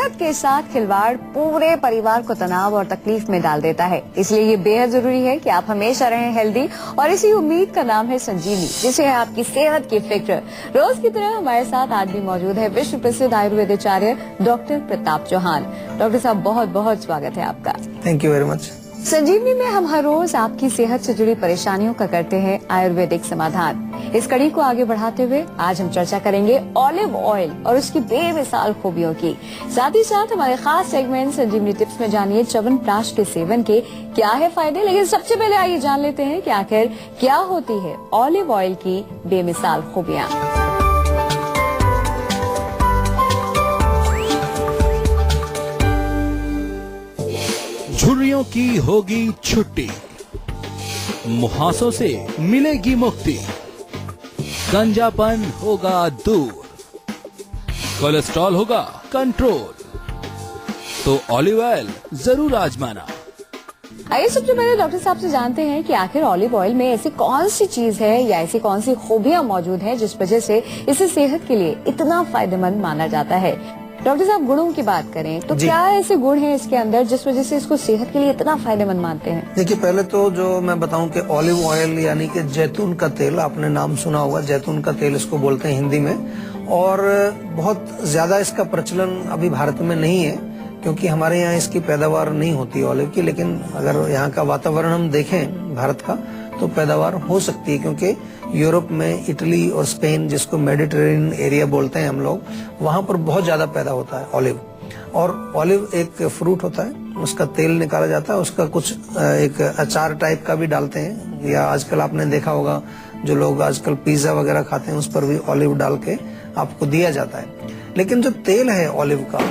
सेहत के साथ खिलवाड़ पूरे परिवार को तनाव और तकलीफ में डाल देता है। इसलिए ये बेहद जरूरी है कि आप हमेशा रहें हेल्दी, और इसी उम्मीद का नाम है संजीवनी, जिसे है आपकी सेहत की फिक्र। रोज की तरह हमारे साथ आज भी मौजूद है विश्व प्रसिद्ध आयुर्वेदाचार्य डॉक्टर प्रताप चौहान। डॉक्टर साहब, बहुत बहुत स्वागत है आपका। Thank you very much. Sanjeevani में हम हर रोज आपकी सेहत से जुड़ी परेशानियों का करते हैं आयुर्वेदिक समाधान। इस कड़ी को आगे बढ़ाते हुए आज हम चर्चा करेंगे ऑलिव ऑयल और उसकी बेमिसाल खूबियों की। साथ ही साथ हमारे खास सेगमेंट संजीवनी टिप्स में जानिए च्यवनप्राश के सेवन के क्या है फायदे। लेकिन सबसे पहले आइए जान लेते हैं कि आखिर क्या होती है ऑलिव ऑयल की बेमिसाल खूबियाँ। झुर्रियों की होगी छुट्टी, मुहासों से मिलेगी मुक्ति, गंजापन होगा दूर, कोलेस्ट्रॉल होगा कंट्रोल, तो ऑलिव ऑयल जरूर आजमाना। आइए सबसे पहले डॉक्टर साहब से जानते हैं कि आखिर ऑलिव ऑयल में ऐसी कौन सी चीज है या ऐसी कौन सी खूबियां मौजूद हैं जिस वजह से इसे सेहत के लिए इतना फायदेमंद माना जाता है। डॉक्टर साहब, गुणों की बात करें तो क्या ऐसे गुण हैं इसके अंदर जिस वजह से इसको सेहत के लिए इतना फायदेमंद मानते हैं? देखिए, पहले तो जो मैं बताऊं कि ऑलिव ऑयल यानी कि जैतून का तेल, आपने नाम सुना होगा, जैतून का तेल इसको बोलते हैं हिंदी में। और बहुत ज्यादा इसका प्रचलन अभी भारत में नहीं है, क्योंकि हमारे यहाँ इसकी पैदावार नहीं होती ऑलिव की। लेकिन अगर यहाँ का वातावरण हम देखें भारत का, तो पैदावार हो सकती है, क्योंकि यूरोप में इटली और स्पेन, जिसको मेडिटेरेनियन एरिया बोलते हैं हम लोग, वहां पर बहुत ज्यादा पैदा होता है ऑलिव। और ऑलिव एक फ्रूट होता है, उसका तेल निकाला जाता है, उसका कुछ एक अचार टाइप का भी डालते हैं, या आजकल आपने देखा होगा जो लोग आजकल पिज्जा वगैरह खाते हैं उस पर भी ऑलिव डाल के आपको दिया जाता है। लेकिन जो तेल है ऑलिव का,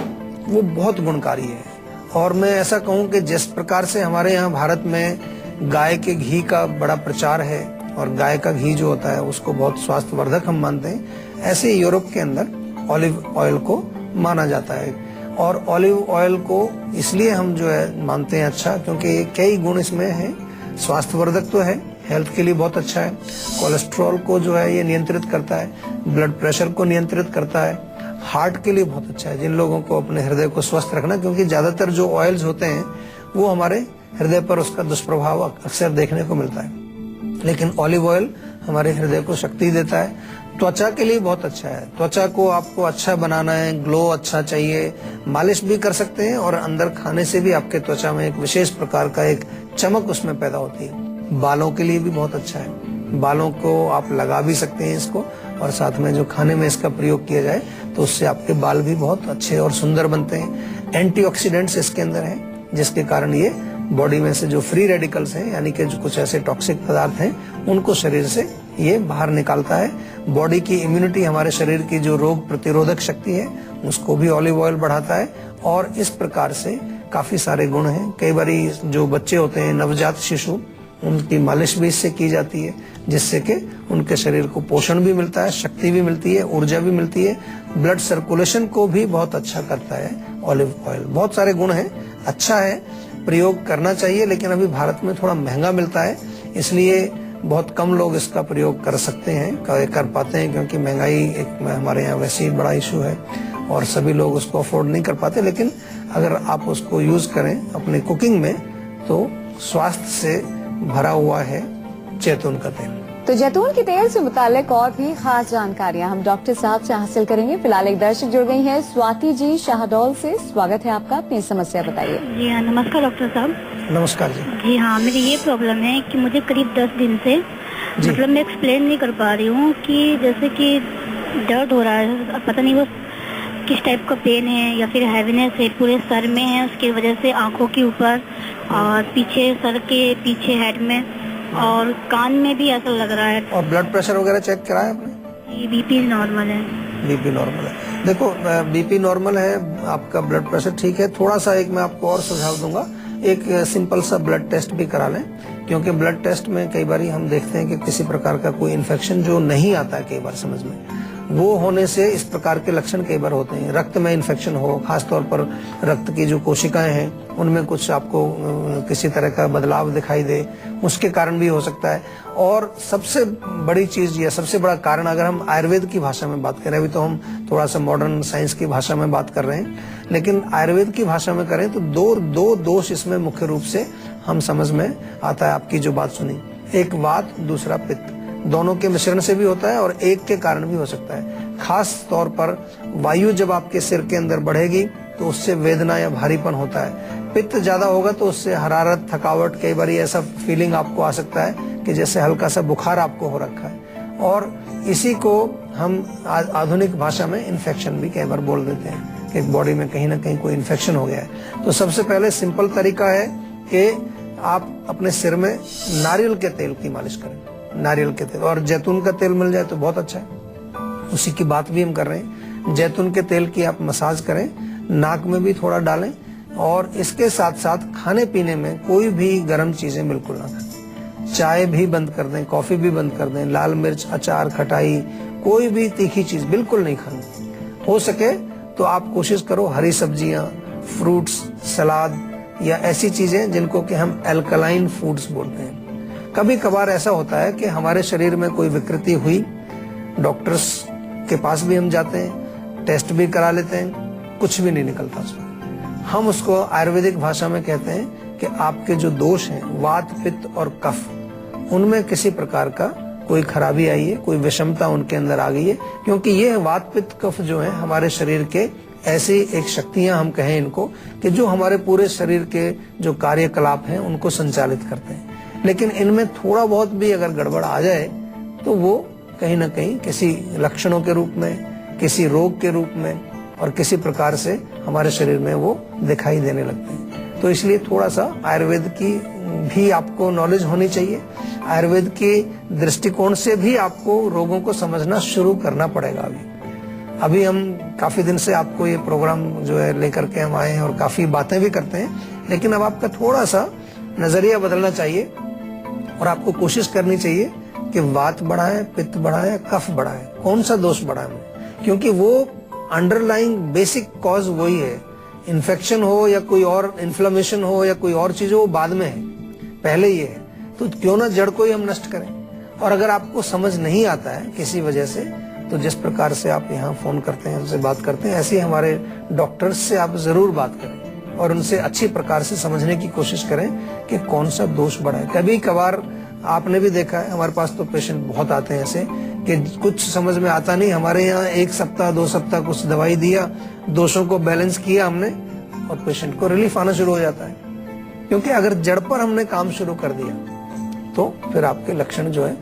वो बहुत गुणकारी है। और मैं ऐसा कहूँ कि जिस प्रकार से हमारे यहाँ भारत में गाय के घी का बड़ा प्रचार है और गाय का घी जो होता है उसको बहुत स्वास्थ्यवर्धक हम मानते हैं, ऐसे यूरोप के अंदर ऑलिव ऑयल को माना जाता है। और ऑलिव ऑयल को इसलिए हम जो है मानते हैं अच्छा, क्योंकि कई गुण इसमें है। स्वास्थ्यवर्धक तो है, हेल्थ के लिए बहुत अच्छा है। कोलेस्ट्रॉल को जो है ये नियंत्रित करता है, ब्लड प्रेशर को नियंत्रित करता है, हार्ट के लिए बहुत अच्छा है जिन लोगों को अपने हृदय को स्वस्थ रखना, क्योंकि ज्यादातर जो ऑयल्स होते हैं वो हमारे हृदय पर उसका दुष्प्रभाव अक्सर देखने को मिलता है। लेकिन ऑलिव ऑयल हमारे हृदय को शक्ति देता है। त्वचा के लिए बहुत अच्छा है। त्वचा को आपको अच्छा बनाना है, ग्लो अच्छा चाहिए, मालिश भी कर सकते हैं, और अंदर खाने से भी आपके त्वचा में एक विशेष प्रकार का एक चमक उसमें पैदा होती है। बालों के लिए भी बहुत अच्छा है, बालों को आप लगा भी सकते हैं इसको, और साथ में जो खाने में इसका प्रयोग किया जाए तो उससे आपके बाल भी बहुत अच्छे और सुंदर बनते हैं। एंटीऑक्सीडेंट्स इसके अंदर हैं, जिसके कारण ये बॉडी में से जो फ्री रेडिकल्स हैं, यानी कि जो कुछ ऐसे टॉक्सिक पदार्थ हैं, उनको शरीर से ये बाहर निकालता है। बॉडी की इम्यूनिटी, हमारे शरीर की जो रोग प्रतिरोधक शक्ति है, उसको भी ऑलिव ऑयल बढ़ाता है। और इस प्रकार से काफी सारे गुण हैं। कई बारी जो बच्चे होते हैं, नवजात शिशु, उनकी मालिश भी इससे की जाती है, जिससे कि उनके शरीर को पोषण भी मिलता है, शक्ति भी मिलती है, ऊर्जा भी मिलती है। ब्लड सर्कुलेशन को भी बहुत अच्छा करता है ऑलिव ऑयल। बहुत सारे गुण हैं, अच्छा है, प्रयोग करना चाहिए। लेकिन अभी भारत में थोड़ा महंगा मिलता है, इसलिए बहुत कम लोग इसका प्रयोग कर सकते हैं, कर पाते हैं, क्योंकि महंगाई एक हमारे यहाँ वैसे ही बड़ा इशू है और सभी लोग उसको अफोर्ड नहीं कर पाते। लेकिन अगर आप उसको यूज करें अपने कुकिंग में, तो स्वास्थ्य से भरा हुआ है जैतून का तेल। तो जैतून के तेल से मुतालिक और भी खास जानकारियाँ हम डॉक्टर साहब से हासिल करेंगे। फिलहाल एक दर्शक जुड़ गई हैं, स्वाति जी शाहडोल से। स्वागत है आपका, अपनी समस्या बताइए। जी हाँ, नमस्कार डॉक्टर साहब। नमस्कार जी। जी हाँ, मेरी ये प्रॉब्लम है कि मुझे करीब 10 दिन से, मतलब मैं एक्सप्लेन नहीं कर पा रही हूँ कि जैसे कि दर्द हो रहा है, पता नहीं वो किस टाइप का पेन है या फिर हैवीनेस है, पूरे सर में है, उसकी वजह से आंखों के ऊपर और पीछे सर के पीछे हेड में और कान में भी ऐसा लग रहा है। और ब्लड प्रेशर वगैरह चेक कराया आपने? बीपी नॉर्मल है। बीपी नॉर्मल है। देखो, बीपी नॉर्मल है, आपका ब्लड प्रेशर ठीक है। थोड़ा सा एक मैं आपको और सुझाव दूंगा, एक सिंपल सा ब्लड टेस्ट भी करा लें, क्योंकि ब्लड टेस्ट में कई बार हम देखते हैं कि किसी प्रकार का कोई इन्फेक्शन जो नहीं आता है कई बार समझ में, वो होने से इस प्रकार के लक्षण कई बार होते हैं। रक्त में इन्फेक्शन हो, खासतौर पर रक्त की जो कोशिकाएं हैं उनमें कुछ आपको किसी तरह का बदलाव दिखाई दे, उसके कारण भी हो सकता है। और सबसे बड़ी चीज या सबसे बड़ा कारण, अगर हम आयुर्वेद की भाषा में बात करें, अभी तो हम थोड़ा सा मॉडर्न साइंस की भाषा में बात कर रहे हैं, लेकिन आयुर्वेद की भाषा में करें तो दो दोष इसमें मुख्य रूप से हम समझ में आता है। आपकी जो बात सुनी, एक वात, दूसरा पित्त, दोनों के मिश्रण से भी होता है और एक के कारण भी हो सकता है। खास तौर पर वायु जब आपके सिर के अंदर बढ़ेगी तो उससे वेदना या भारीपन होता है। पित्त ज्यादा होगा तो उससे हरारत, थकावट, कई बार ऐसा फीलिंग आपको आ सकता है कि जैसे हल्का सा बुखार आपको हो रखा है। और इसी को हम आधुनिक भाषा में इन्फेक्शन भी कई बार बोल देते हैं कि बॉडी में कहीं ना कहीं कोई इन्फेक्शन हो गया है। तो सबसे पहले सिंपल तरीका है कि आप अपने सिर में नारियल के तेल की मालिश करें। नारियल के तेल और जैतून का तेल मिल जाए तो बहुत अच्छा है, उसी की बात भी हम कर रहे हैं। जैतून के तेल की आप मसाज करें, नाक में भी थोड़ा डालें और इसके साथ साथ खाने पीने में कोई भी गर्म चीजें बिल्कुल ना खाएं। चाय भी बंद कर दें, कॉफी भी बंद कर दें, लाल मिर्च, अचार, खटाई, कोई भी तीखी चीज बिल्कुल नहीं खानी। हो सके तो आप कोशिश करो हरी सब्जियां, फ्रूट्स, सलाद या ऐसी चीजें जिनको कि हम एल्कलाइन फूड्स बोलते हैं। कभी कभार ऐसा होता है कि हमारे शरीर में कोई विकृति हुई, डॉक्टर्स के पास भी हम जाते हैं, टेस्ट भी करा लेते हैं, कुछ भी नहीं निकलता उसमें। हम उसको आयुर्वेदिक भाषा में कहते हैं कि आपके जो दोष हैं, वात, पित्त और कफ, उनमें किसी प्रकार का कोई खराबी आई है, कोई विषमता उनके अंदर आ गई है। क्योंकि ये वात, पित्त, कफ जो है हमारे शरीर के ऐसी एक शक्तियां, हम कहें इनको, कि जो हमारे पूरे शरीर के जो कार्यकलाप हैं उनको संचालित करते हैं। लेकिन इनमें थोड़ा बहुत भी अगर गड़बड़ आ जाए तो वो कहीं ना कहीं किसी लक्षणों के रूप में, किसी रोग के रूप में और किसी प्रकार से हमारे शरीर में वो दिखाई देने लगते हैं। तो इसलिए थोड़ा सा आयुर्वेद की भी आपको नॉलेज होनी चाहिए। आयुर्वेद के दृष्टिकोण से भी आपको रोगों को समझना शुरू करना पड़ेगा। अभी हम काफी दिन से आपको ये प्रोग्राम जो है लेकर के हम आए हैं और काफी बातें भी करते हैं, लेकिन अब आपका थोड़ा सा नजरिया बदलना चाहिए और आपको कोशिश करनी चाहिए कि वात बढ़ा है, पित्त बढ़ा है, कफ बढ़ा है, कौन सा दोष बढ़ा है, क्योंकि वो अंडरलाइंग बेसिक कॉज वही है। इन्फेक्शन हो या कोई और इन्फ्लेमेशन हो या कोई और चीज हो, वो बाद में है, पहले ये है। तो क्यों ना जड़ को ही हम नष्ट करें। और अगर आपको समझ नहीं आता है किसी वजह से, तो जिस प्रकार से आप यहाँ फोन करते हैं, हमसे बात करते हैं, ऐसे ही हमारे डॉक्टर्स से आप जरूर बात करें और उनसे अच्छी प्रकार से समझने की कोशिश करें कि कौन सा दोष बढ़ा है। कभी कभार आपने भी देखा है, हमारे पास तो पेशेंट बहुत आते हैं ऐसे कि कुछ समझ में आता नहीं, हमारे यहाँ 1 सप्ताह 2 सप्ताह कुछ दवाई दिया, दोषों को बैलेंस किया हमने और पेशेंट को रिलीफ आना शुरू हो जाता है। क्योंकि अगर जड़ पर हमने काम शुरू कर दिया तो फिर आपके लक्षण जो है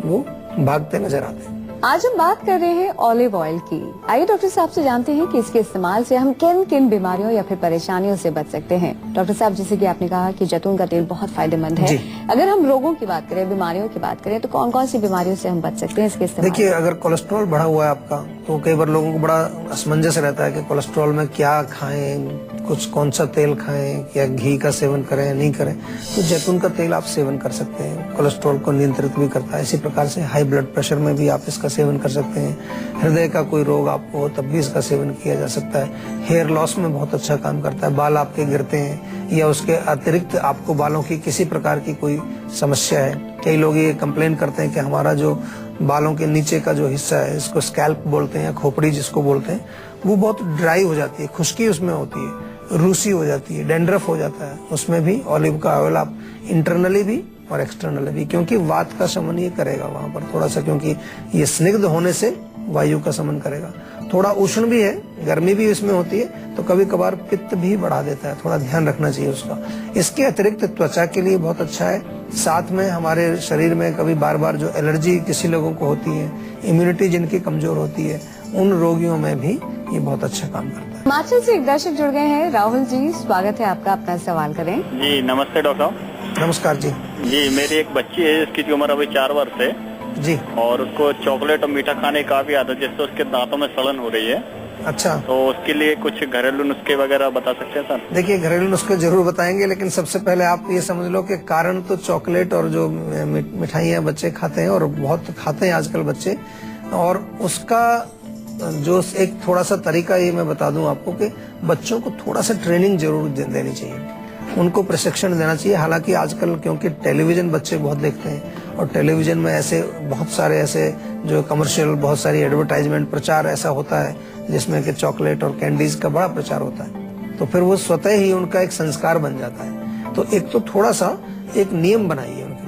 वो भागते नजर आते हैं। आज हम बात कर रहे हैं ऑलिव ऑयल की। आइए डॉक्टर साहब से जानते हैं कि इसके इस्तेमाल से हम किन किन बीमारियों या फिर परेशानियों से बच सकते हैं। डॉक्टर साहब, जैसे कि आपने कहा कि जैतून का तेल बहुत फायदेमंद है। अगर हम रोगों की बात करें, बीमारियों की बात करें, तो कौन कौन सी बीमारियों से हम बच सकते हैं इसके इस्तेमाल? देखिए, अगर कोलेस्ट्रॉल बढ़ा हुआ है आपका, तो कई बार लोगों को बड़ा असमंजस रहता है कि कोलेस्ट्रॉल में क्या खाएं, कुछ कौन सा तेल खाएं, या घी का सेवन करें या नहीं करें। तो जैतून का तेल आप सेवन कर सकते हैं, कोलेस्ट्रॉल को नियंत्रित भी करता है। इसी प्रकार से हाई ब्लड प्रेशर में भी आप इसका सेवन कर सकते हैं। हृदय का कोई रोग आपको हो तब भी इसका सेवन किया जा सकता है। हेयर लॉस में बहुत अच्छा काम करता है। बाल आपके गिरते हैं या उसके अतिरिक्त आपको बालों की किसी प्रकार की कोई समस्या है, कई लोग ये कंप्लेन करते हैं कि हमारा जो बालों के नीचे का जो हिस्सा है, इसको स्कैल्प बोलते हैं या खोपड़ी जिसको बोलते हैं, वो बहुत ड्राई हो जाती है, खुश्की उसमें होती है, रूसी हो जाती है, डैंड्रफ हो जाता है। उसमें भी ऑलिव का ऑयल आप इंटरनली भी और एक्सटर्नली भी, क्योंकि वात का शमन ये करेगा वहां पर थोड़ा सा, क्योंकि ये स्निग्ध होने से वायु का शमन करेगा। थोड़ा उष्ण भी है, गर्मी भी इसमें होती है, तो कभी कभार पित्त भी बढ़ा देता है, थोड़ा ध्यान रखना चाहिए उसका। इसके अतिरिक्त त्वचा के लिए बहुत अच्छा है। साथ में हमारे शरीर में कभी बार बार जो एलर्जी किसी लोगों को होती है, इम्यूनिटी जिनकी कमजोर होती है, उन रोगियों में भी ये बहुत अच्छा काम करता है। हिमाचल से एक दर्शक जुड़ गए हैं। राहुल जी, स्वागत है आपका, अपना सवाल करें। जी नमस्ते डॉक्टर साहब। नमस्कार जी। जी मेरी एक बच्ची है जिसकी उम्र अभी 4 वर्ष है जी। और उसको चॉकलेट और मीठा खाने की काफी आदत, जिससे उसके दांतों में सड़न हो रही है। अच्छा, तो उसके लिए कुछ घरेलू नुस्खे वगैरह बता सकते हैं सर? देखिए, घरेलू नुस्खे जरूर बताएंगे, लेकिन सबसे पहले आप ये समझ लो कि कारण तो चॉकलेट और जो मिठाइयाँ बच्चे खाते हैं और बहुत खाते हैं आजकल बच्चे, और उसका जो एक थोड़ा सा तरीका ये मैं बता दूं आपको कि बच्चों को थोड़ा सा ट्रेनिंग जरूर देनी चाहिए, उनको प्रशिक्षण देना चाहिए। हालांकि आजकल क्योंकि टेलीविजन बच्चे बहुत देखते हैं और टेलीविजन में ऐसे बहुत सारे ऐसे जो कमर्शियल, बहुत सारी एडवर्टाइजमेंट, प्रचार ऐसा होता है जिसमें कि चॉकलेट और कैंडीज का बड़ा प्रचार होता है, तो फिर वो स्वतः ही उनका एक संस्कार बन जाता है। तो एक तो थोड़ा सा एक नियम बनाइए उनके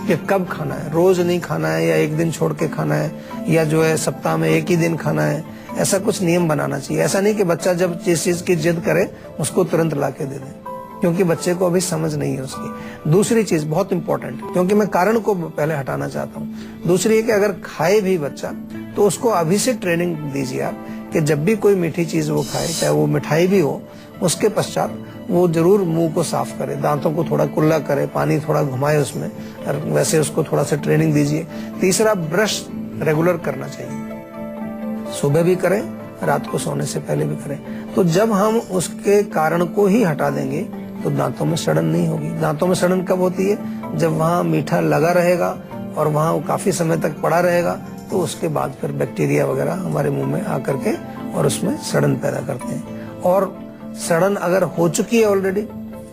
कि कब खाना है, रोज नहीं खाना है या एक दिन छोड़ के खाना है या जो है सप्ताह में एक ही दिन खाना है, ऐसा कुछ नियम बनाना चाहिए। ऐसा नहीं कि बच्चा जब जिस चीज की जिद करे उसको तुरंत ला के दे दे, क्योंकि बच्चे को अभी समझ नहीं है उसकी। दूसरी चीज बहुत इंपॉर्टेंट, क्योंकि मैं कारण को पहले हटाना चाहता हूँ। दूसरी है कि अगर खाए भी बच्चा तो उसको अभी से ट्रेनिंग दीजिए आप कि जब भी कोई मीठी चीज वो खाए, चाहे वो मिठाई भी हो, उसके पश्चात वो जरूर मुंह को साफ करे, दांतों को थोड़ा कुल्ला करे, पानी थोड़ा घुमाए उसमें, और वैसे उसको थोड़ा सा ट्रेनिंग दीजिए। तीसरा, ब्रश रेगुलर करना चाहिए, सुबह भी करें, रात को सोने से पहले भी करें। तो जब हम उसके कारण को ही हटा देंगे तो दांतों में सड़न नहीं होगी। दांतों में सड़न कब होती है? जब वहाँ मीठा लगा रहेगा और वहाँ वो काफी समय तक पड़ा रहेगा, तो उसके बाद फिर बैक्टीरिया वगैरह हमारे मुंह में आकर के और उसमें सड़न पैदा करते हैं। और सड़न अगर हो चुकी है ऑलरेडी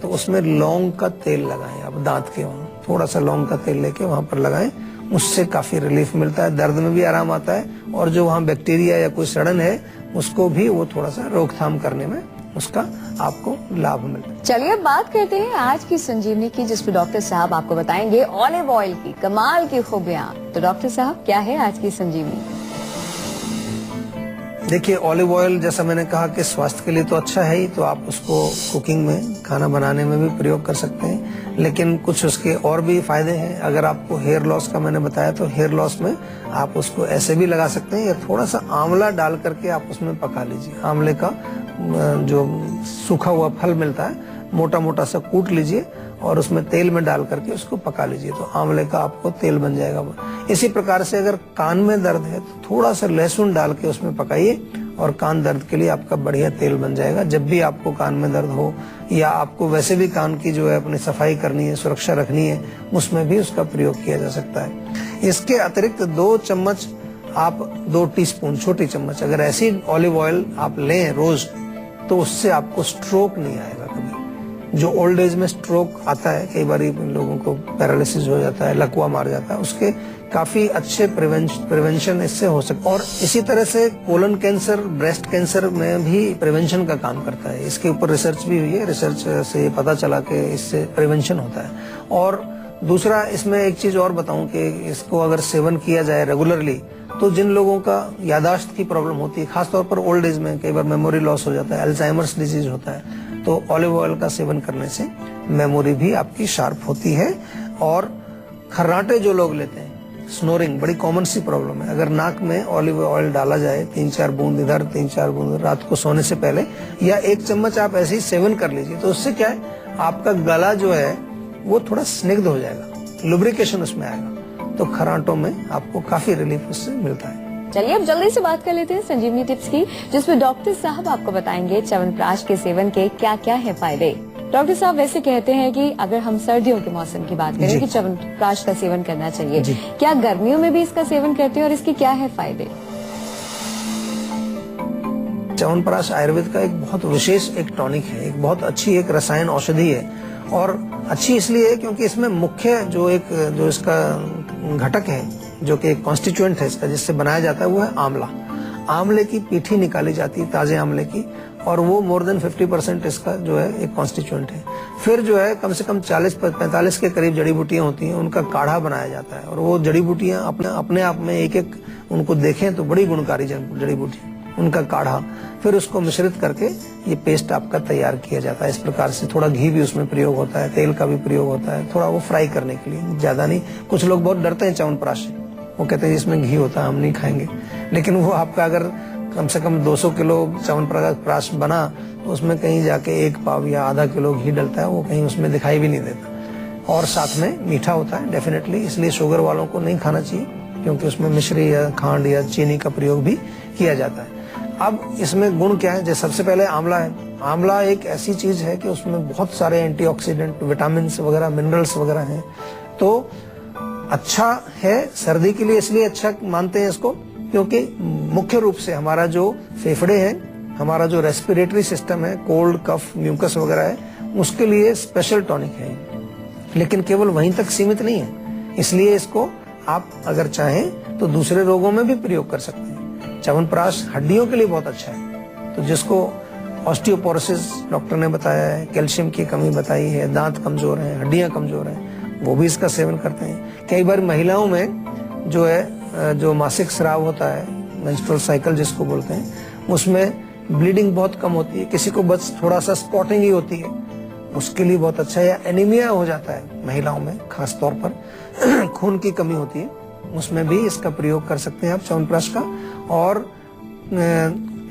तो उसमें लौंग का तेल लगाएं आप, दांत के वहाँ थोड़ा सा लौंग का तेल लेके वहां पर लगाएं, उससे काफी रिलीफ मिलता है, दर्द में भी आराम आता है, और जो वहाँ बैक्टीरिया या कोई सड़न है उसको भी वो थोड़ा सा रोकथाम करने में उसका आपको लाभ मिलता है। चलिए अब बात करते हैं आज की संजीवनी की, जिसपे डॉक्टर साहब आपको बताएंगे ऑलिव ऑयल की कमाल की खूबियां। तो डॉक्टर साहब, क्या है आज की संजीवनी? देखिए, ऑलिव ऑयल जैसा मैंने कहा कि स्वास्थ्य के लिए तो अच्छा है ही, तो आप उसको कुकिंग में, खाना बनाने में भी प्रयोग कर सकते हैं, लेकिन कुछ उसके और भी फायदे हैं। अगर आपको हेयर लॉस का मैंने बताया, तो हेयर लॉस में आप उसको ऐसे भी लगा सकते हैं या थोड़ा सा आंवला डाल करके आप उसमें पका लीजिए। आंवले का जो सूखा हुआ फल मिलता है, मोटा मोटा सा कूट लीजिए और उसमें तेल में डाल करके उसको पका लीजिए, तो आंवले का आपको तेल बन जाएगा। इसी प्रकार से अगर कान में दर्द है तो थोड़ा सा लहसुन डाल के उसमें पकाइए और कान दर्द के लिए आपका बढ़िया तेल बन जाएगा। जब भी आपको कान में दर्द हो या आपको वैसे भी कान की जो है अपनी सफाई करनी है, सुरक्षा रखनी है, उसमें भी उसका प्रयोग किया जा सकता है। इसके अतिरिक्त 2 चम्मच आप 2 टीस्पून छोटी चम्मच अगर ऐसी ऑलिव ऑयल आप लें रोज, तो उससे आपको स्ट्रोक नहीं आएगा कभी। जो ओल्ड एज में स्ट्रोक आता है, कई बार लोगों को पैरालिसिस हो जाता है, लकवा मार जाता है, उसके काफी अच्छे प्रिवेंशन इससे हो सकता है। और इसी तरह से कोलन कैंसर, ब्रेस्ट कैंसर में भी प्रिवेंशन का काम करता है। इसके ऊपर रिसर्च भी हुई है, रिसर्च से पता चला कि इससे प्रिवेंशन होता है। और दूसरा, इसमें एक चीज और बताऊं कि इसको अगर सेवन किया जाए रेगुलरली, तो जिन लोगों का यादाश्त की प्रॉब्लम होती है, खासतौर पर ओल्ड एज में, कई बार मेमोरी लॉस हो जाता है, अल्जाइमर्स डिजीज होता है, तो ऑलिव ऑयल का सेवन करने से मेमोरी भी आपकी शार्प होती है। और खर्राटे जो लोग लेते हैं, स्नोरिंग बड़ी कॉमन सी प्रॉब्लम है, अगर नाक में ऑलिव ऑयल डाला जाए, 3-4 बूंद इधर, 3-4 बूंद रात को सोने से पहले, या 1 चम्मच आप ऐसे ही सेवन कर लीजिए, तो उससे क्या है, आपका गला जो है वो थोड़ा स्निग्ध हो जाएगा, लुब्रिकेशन उसमें आएगा, तो खर्राटों में आपको काफी रिलीफ उससे मिलता है। चलिए अब जल्दी से बात कर लेते हैं संजीवनी टिप्स की, जिसमें डॉक्टर साहब आपको बताएंगे च्यवनप्राश के सेवन के क्या क्या है फायदे। डॉक्टर साहब, वैसे कहते हैं कि अगर हम सर्दियों के मौसम की बात करें कि च्यवनप्राश का सेवन करना चाहिए, क्या गर्मियों में भी इसका सेवन करते हैं और इसके क्या है फायदे? च्यवनप्राश आयुर्वेद का एक बहुत विशेष एक टॉनिक है, एक बहुत अच्छी एक रसायन औषधि है, और अच्छी इसलिए है क्योंकि इसमें मुख्य जो इसका घटक है, जो कि एक कॉन्स्टिट्यूएंट है इसका, जिससे बनाया जाता है, वो है आंवला। आंवले की पीठी निकाली जाती है, ताजे आंवले की, और वो मोर देन 50% इसका जो है एक कॉन्स्टिट्यूएंट है। फिर जो है कम से कम 40-45 के करीब जड़ी बूटियां होती हैं, उनका काढ़ा बनाया जाता है, और वो जड़ी बूटियां अपने आप में एक उनको देखें तो बड़ी गुणकारी जड़ी बूटियां, उनका काढ़ा, फिर उसको मिश्रित करके ये पेस्ट आपका तैयार किया जाता है। इस प्रकार से थोड़ा घी भी उसमें प्रयोग होता है, तेल का भी प्रयोग होता है, थोड़ा वो फ्राई करने के लिए, ज्यादा नहीं। कुछ लोग बहुत डरते हैं च्यवनप्राश से, वो कहते हैं इसमें घी होता है, हम नहीं खाएंगे, लेकिन वो आपका अगर कम से कम 200 किलो च्यवनप्राश बना, तो उसमें कहीं जाके 1 पाव या आधा किलो घी डलता है, वो कहीं उसमें दिखाई भी नहीं देता। और साथ में मीठा होता है डेफिनेटली, इसलिए शुगर वालों को नहीं खाना चाहिए, क्योंकि उसमें मिश्री या खांड या चीनी का प्रयोग भी किया जाता है। अब इसमें गुण क्या है? जैसे सबसे पहले आंवला है। आंवला एक ऐसी चीज है कि उसमें बहुत सारे एंटीऑक्सीडेंट, विटामिन वगैरह, मिनरल्स वगैरह हैं, तो अच्छा है सर्दी के लिए। इसलिए अच्छा मानते हैं इसको क्योंकि मुख्य रूप से हमारा जो फेफड़े हैं, हमारा जो रेस्पिरेटरी सिस्टम है, कोल्ड, कफ, म्यूकस वगैरह है, उसके लिए स्पेशल टॉनिक है। लेकिन केवल वहीं तक सीमित नहीं है, इसलिए इसको आप अगर चाहें तो दूसरे रोगों में भी प्रयोग कर सकते हैं। च्यवनप्राश हड्डियों के लिए बहुत अच्छा है, तो जिसको ऑस्टियोपोरोसिस डॉक्टर ने बताया है, कैल्शियम की कमी बताई है, दांत कमजोर हैं, हड्डियां कमजोर हैं, वो भी इसका सेवन करते हैं। कई बार महिलाओं में जो है, जो मासिक स्राव होता है, मेंस्ट्रुअल साइकिल जिसको बोलते हैं, उसमें ब्लीडिंग बहुत कम होती है, किसी को बस थोड़ा सा स्पॉटिंग ही होती है, उसके लिए बहुत अच्छा है। या एनीमिया हो जाता है महिलाओं में, खास तौर पर खून की कमी होती है, उसमें भी इसका प्रयोग कर सकते हैं आप च्यवनप्राश का। और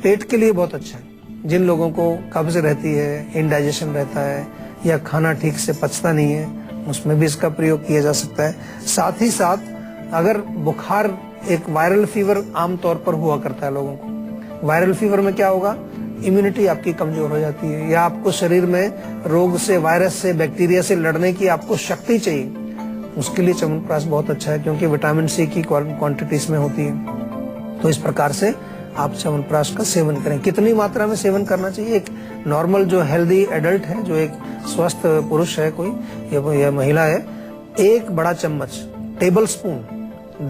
पेट के लिए बहुत अच्छा है, जिन लोगों को कब्ज रहती है, इंडाइजेशन रहता है, या खाना ठीक से पचता नहीं है, उसमें भी इसका प्रयोग किया जा सकता है। साथ ही साथ अगर बुखार, एक वायरल फीवर आमतौर पर हुआ करता है लोगों को, वायरल फीवर में क्या होगा, इम्यूनिटी आपकी कमजोर हो जाती है, या आपको शरीर में रोग से, वायरस से, बैक्टीरिया से लड़ने की आपको शक्ति चाहिए, उसके लिए च्यवनप्राश बहुत अच्छा है, क्योंकि विटामिन सी की क्वांटिटी इसमें होती है। तो इस प्रकार से आप च्यवनप्राश का सेवन करें। कितनी मात्रा में सेवन करना चाहिए? एक नॉर्मल जो हेल्दी एडल्ट है, जो एक स्वस्थ पुरुष है कोई या महिला है, एक बड़ा चम्मच, टेबल स्पून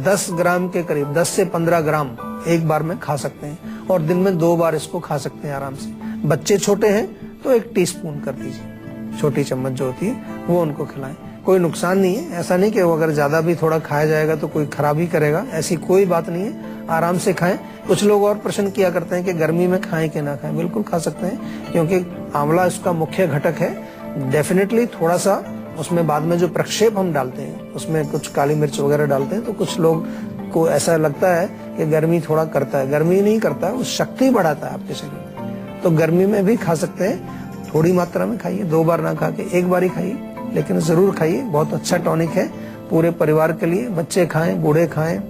10 ग्राम के करीब, 10 से 15 ग्राम एक बार में खा सकते हैं, और दिन में 2 बार इसको खा सकते हैं आराम से। बच्चे छोटे हैं तो 1 टीस्पून कर दीजिए, छोटी चम्मच जो होती है वो उनको खिलाएं, कोई नुकसान नहीं है। ऐसा नहीं कि वो अगर ज्यादा भी थोड़ा खाया जाएगा तो कोई खराबी करेगा, ऐसी कोई बात नहीं है, आराम से खाएं। कुछ लोग और प्रश्न किया करते हैं कि गर्मी में खाएं कि ना खाएं, बिल्कुल खा सकते हैं, क्योंकि आंवला इसका मुख्य घटक है। डेफिनेटली थोड़ा सा उसमें बाद में जो प्रक्षेप हम डालते हैं, उसमें कुछ काली मिर्च वगैरह डालते हैं, तो कुछ लोग को ऐसा लगता है कि गर्मी थोड़ा करता है, गर्मी नहीं करता है, वो शक्ति बढ़ाता है आपके शरीर में। तो गर्मी में भी खा सकते हैं, थोड़ी मात्रा में खाइए, 2 बार ना खा के 1 बार ही खाइए, लेकिन जरूर खाइए। बहुत अच्छा टॉनिक है पूरे परिवार के लिए, बच्चे खाएं, बूढ़े खाएं,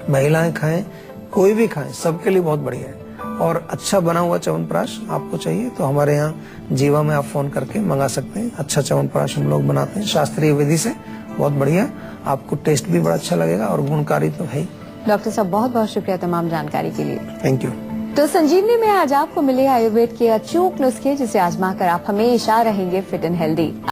महिलाएं खाएं, कोई भी खाएं, सबके लिए बहुत बढ़िया है। और अच्छा बना हुआ च्यवनप्राश आपको चाहिए तो हमारे यहाँ जीवा में आप फोन करके मंगा सकते हैं। अच्छा च्यवनप्राश हम लोग बनाते हैं शास्त्रीय विधि से, बहुत बढ़िया, आपको टेस्ट भी बड़ा अच्छा लगेगा और गुणकारी तो है ही। डॉक्टर साहब बहुत बहुत शुक्रिया तमाम जानकारी के लिए। Thank you. तो संजीवनी में आज आपको मिले आयुर्वेद के अचूक नुस्खे, जिसे आजमा कर आप हमेशा रहेंगे फिट एंड हेल्दी।